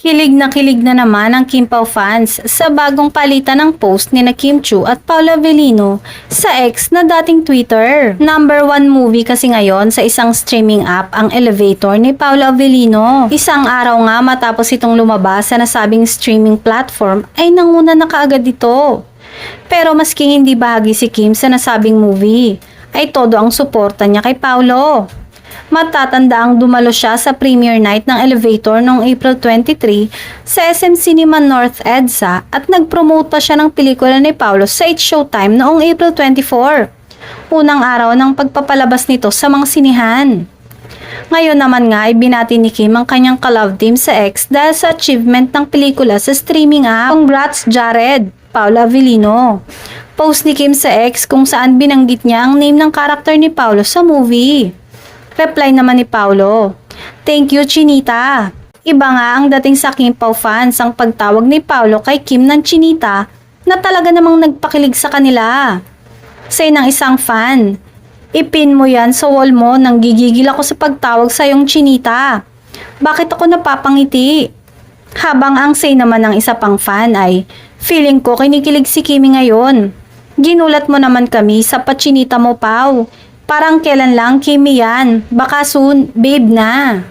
Kilig na naman ang Kim Pao fans sa bagong palitan ng post ni na Kim Chiu at Paolo Avellino sa X na dating Twitter. Number 1 movie kasi ngayon sa isang streaming app ang Elevator ni Paolo Avellino. Isang araw nga matapos itong lumabas sa nasabing streaming platform ay nanguna na kaagad ito. Pero maski hindi bahagi si Kim sa nasabing movie, ay todo ang suporta niya kay Paolo. Matatandaang dumalo siya sa premiere night ng Elevator noong April 23 sa SM Cinema North EDSA at nag-promote pa siya ng pelikula ni Paolo sa It's Showtime noong April 24. Unang araw ng pagpapalabas nito sa mga sinihan. Ngayon naman nga ay binati ni Kim ang kanyang ka-love team sa X dahil sa achievement ng pelikula sa streaming app. Congrats Jared! Paolo Avellino. Post ni Kim sa X kung saan binanggit niya ang name ng karakter ni Paolo sa movie. Reply naman ni Paolo, "Thank you, Chinita." Iba nga ang dating sa Kim Pao fans ang pagtawag ni Paolo kay Kim ng Chinita na talaga namang nagpakilig sa kanila. Say ng isang fan, "Ipin mo yan sa wall mo nang gigigil ako sa pagtawag sa iyong Chinita. Bakit ako napapangiti?" Habang ang say naman ng isa pang fan ay, "Feeling ko kinikilig si Kimi ngayon. Ginulat mo naman kami sa pachinita mo, Pao. Parang kailan lang Kimi yan, baka soon, babe na."